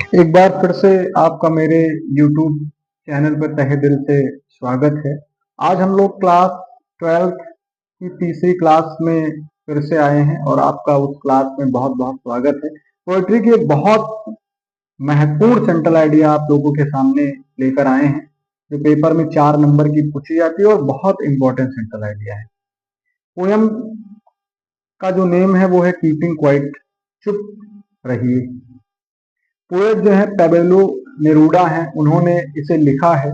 एक बार फिर से आपका मेरे YouTube चैनल पर तहे दिल से स्वागत है। आज हम लोग क्लास 12th की तीसरी क्लास में फिर से आए हैं और आपका उस क्लास में बहुत बहुत स्वागत है। पोएट्री की एक बहुत महत्वपूर्ण सेंट्रल आइडिया आप लोगों के सामने लेकर आए हैं, जो पेपर में 4 नंबर की पूछी जाती है और बहुत इंपॉर्टेंट सेंट्रल आइडिया है। पोयम का जो नेम है वो है कीपिंग क्वाइट, चुप रहिए। पोएट जो है पेबेलो नेरूडा है, उन्होंने इसे लिखा है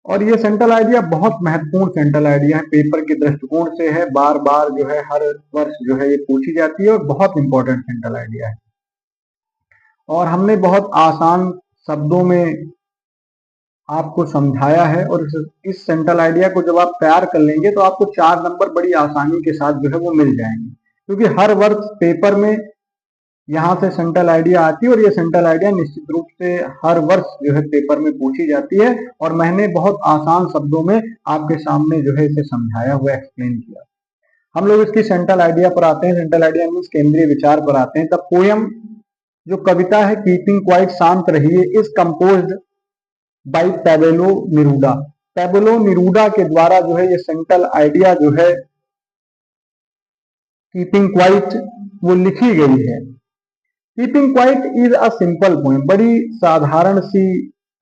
और ये सेंट्रल आइडिया बहुत महत्वपूर्ण सेंट्रल आइडिया है। पेपर के दृष्टिकोण से है, बार बार जो है हर वर्ष जो है ये पूछी जाती है और बहुत इंपॉर्टेंट सेंट्रल आइडिया है। और हमने बहुत आसान शब्दों में आपको समझाया है और इस सेंट्रल आइडिया को जब आप तैयार कर लेंगे तो आपको 4 नंबर बड़ी आसानी के साथ जो है वो मिल जाएंगे, क्योंकि हर वर्ष पेपर में यहाँ से सेंट्रल आइडिया आती है और ये सेंट्रल आइडिया निश्चित रूप से हर वर्ष जो है पेपर में पूछी जाती है और मैंने बहुत आसान शब्दों में आपके सामने जो है इसे समझाया हुआ एक्सप्लेन किया। हम लोग इसकी सेंट्रल आइडिया पर आते हैं। सेंट्रल आइडिया मीन्स केंद्रीय विचार पर आते हैं। द पोयम जो कविता है कीपिंग क्वाइट, शांत रहिए, इज कंपोज्ड बाई पेबेलो नेरूडा। पेबेलो नेरूडा के द्वारा जो है ये सेंट्रल आइडिया जो है कीपिंग क्वाइट वो लिखी गई है। Keeping quiet is a simple poem, बड़ी साधारण सी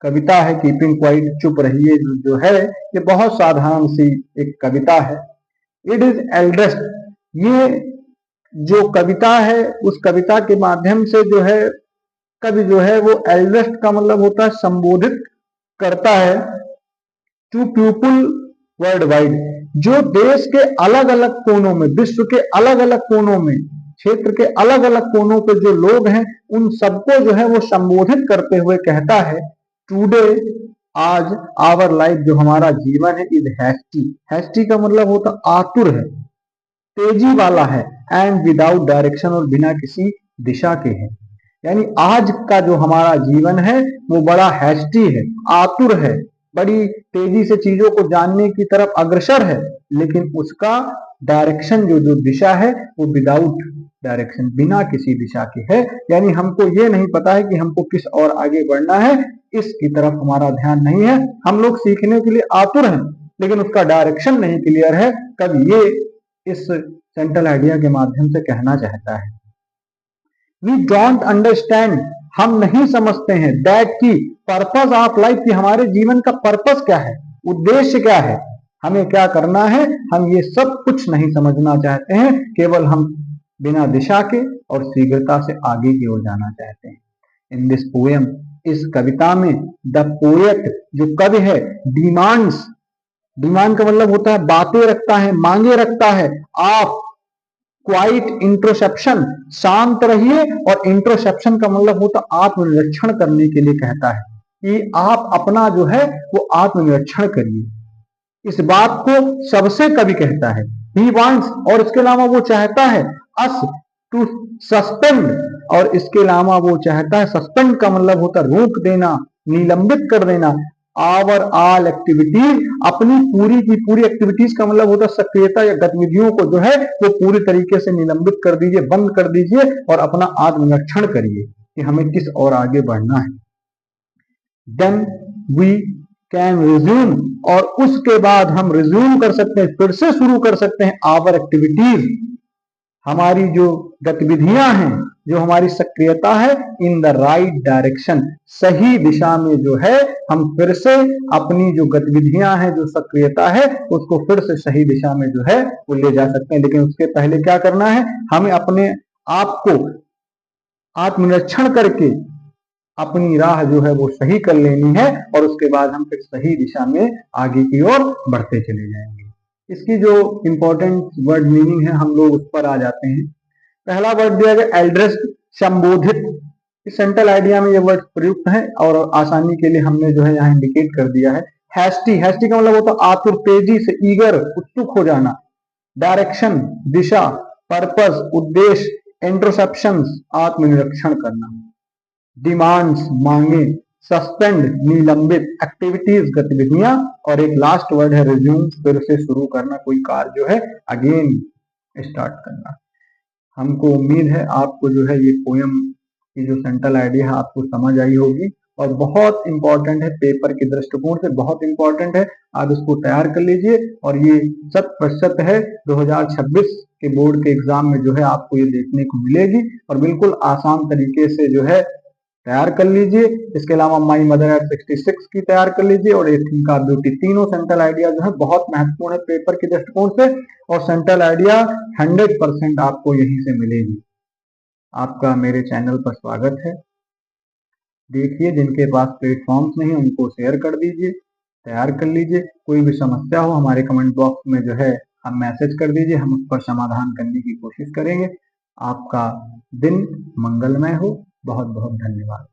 कविता है। कीपिंग क्वाइट, चुप रहिए, जो है ये बहुत साधारण सी एक कविता है। इट इज एल्डेस्ट, ये जो कविता है उस कविता के माध्यम से जो है कवि जो है वो एल्डेस्ट का मतलब होता है संबोधित करता है टू पीपुल वर्ल्ड वाइड, जो देश के अलग अलग कोनों में, विश्व के अलग अलग कोनों में, क्षेत्र के अलग अलग कोनों पे जो लोग हैं उन सबको जो है वो संबोधित करते हुए कहता है टुडे, आज, आवर लाइफ, जो हमारा जीवन है, इज हैस्टी। हैस्टी का मतलब होता आतुर है, तेजी वाला है, एंड विदाउट डायरेक्शन, और बिना किसी दिशा के है। यानी आज का जो हमारा जीवन है वो बड़ा हैस्टी है, आतुर है, बड़ी तेजी से चीजों को जानने की तरफ अग्रसर है, लेकिन उसका डायरेक्शन जो दिशा है वो विदाउट डायरेक्शन, बिना किसी दिशा के है। यानी हमको ये नहीं पता है कि हमको किस और आगे बढ़ना है, इसकी तरफ हमारा ध्यान नहीं है। हम लोग सीखने के लिए आतुर हैं लेकिन उसका डायरेक्शन नहीं क्लियर है। कब ये इस सेंट्रल आइडिया के माध्यम से कहना चाहता है, वी डोंट अंडरस्टैंड, हम नहीं समझते हैं, दैट की पर्पस ऑफ लाइफ, की हमारे जीवन का पर्पस क्या है, उद्देश्य क्या है, हमें क्या करना है, हम ये सब कुछ नहीं समझना चाहते हैं। केवल हम बिना दिशा के और शीघ्रता से आगे की ओर जाना चाहते हैं। इन दिस पोएम, इस कविता में, द पोएट जो कवि है, डिमांड्स, डिमांड का मतलब होता है बातें रखता है, मांगे रखता है, आप क्वाइट इंट्रोसेप्शन, शांत रहिए, और इंट्रोसेप्शन का मतलब होता आत्मनिरीक्षण करने के लिए कहता है कि आप अपना जो है वो आत्मनिरीक्षण करिए। इस बात को सबसे कवि कहता है। ही वांट्स, और इसके अलावा वो चाहता है, अस टू सस्पेंड, और इसके अलावा वो चाहता है, सस्पेंड का मतलब होता है रोक देना, निलंबित कर देना, आवर ऑल एक्टिविटीज, अपनी पूरी की पूरी एक्टिविटीज का मतलब होता है सक्रियता या गतिविधियों को जो है वो पूरी तरीके से निलंबित कर दीजिए, बंद कर दीजिए, और अपना आत्मनिरीक्षण करिए कि हमें किस और आगे बढ़ना है। देन वी कैन रिज्यूम, और उसके बाद हम रिज्यूम कर सकते हैं, फिर से शुरू कर सकते हैं, आवर एक्टिविटीज, हमारी जो गतिविधियां हैं, जो हमारी सक्रियता है, इन द राइट डायरेक्शन, सही दिशा में जो है हम फिर से अपनी जो गतिविधियां हैं, जो सक्रियता है, उसको फिर से सही दिशा में जो है वो ले जा सकते हैं। लेकिन उसके पहले क्या करना है, हमें अपने आप को आत्मनिरीक्षण करके अपनी राह जो है वो सही कर लेनी है, और उसके बाद हम फिर सही दिशा में आगे की ओर बढ़ते चले जाएंगे। इसकी जो इंपॉर्टेंट वर्ड मीनिंग है हम लोग उस पर आ जाते हैं। पहला वर्ड दिया गया एड्रेस, संबोधित। इस सेंट्रल आइडिया में ये वर्ड प्रयुक्त है और आसानी के लिए हमने जो है यहाँ इंडिकेट कर दिया है। हैस्टी, हैस्टी का मतलब होता है आतुर, तेजी से, ईगर, उत्सुक हो जाना। डायरेक्शन, दिशा, पर्पस, उद्देश्य, इंट्रोसेप्शन, आत्मनिरीक्षण करना। डिमांड्स, मांगे, सस्पेंड, निलंबित, एक्टिविटीज, गतिविधियां, और एक लास्ट वर्ड है रिज्यूम, फिर से शुरू करना, कोई कार्य जो है अगेन स्टार्ट करना। हमको उम्मीद है आपको जो है ये पोयम की जो सेंट्रल आइडिया है आपको समझ आई होगी और बहुत इंपॉर्टेंट है, पेपर के दृष्टिकोण से बहुत इंपॉर्टेंट है। आप इसको तैयार कर लीजिए और ये 100% है 2026 के बोर्ड के एग्जाम में जो है आपको ये देखने को मिलेगी और बिल्कुल आसान तरीके से जो है तैयार कर लीजिए। इसके अलावा माई मदर एट 66 की तैयार कर लीजिए और ए थिंका ब्यूटी, तीनों सेंट्रल आइडिया जो है बहुत महत्वपूर्ण है पेपर के दृष्टिकोण से और सेंट्रल आइडिया 100% आपको यहीं से मिलेगी। आपका मेरे चैनल पर स्वागत है। देखिए, जिनके पास प्लेटफॉर्म्स नहीं उनको शेयर कर दीजिए, तैयार कर लीजिए। कोई भी समस्या हो हमारे कमेंट बॉक्स में जो है हम मैसेज कर दीजिए, हम उस पर समाधान करने की कोशिश करेंगे। आपका दिन मंगलमय हो। बहुत बहुत धन्यवाद।